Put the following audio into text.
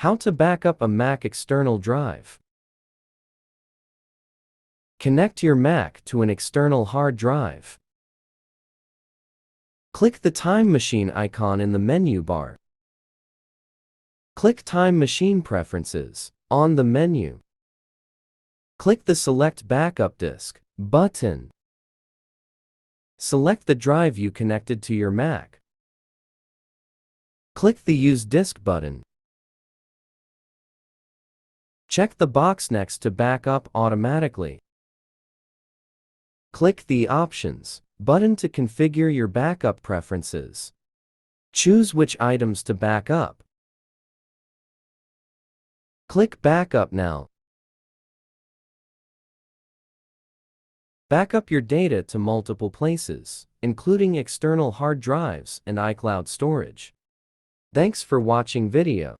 How to back up a Mac external drive. Connect your Mac to an external hard drive. Click the Time Machine icon in the menu bar. Click Time Machine Preferences on the menu. Click the Select Backup Disk button. Select the drive you connected to your Mac. Click the Use Disk button. Check the box next to back up automatically. Click the Options button to configure your backup preferences. Choose which items to back up. Click Backup now. Back up your data to multiple places, including external hard drives and iCloud storage. Thanks for watching video.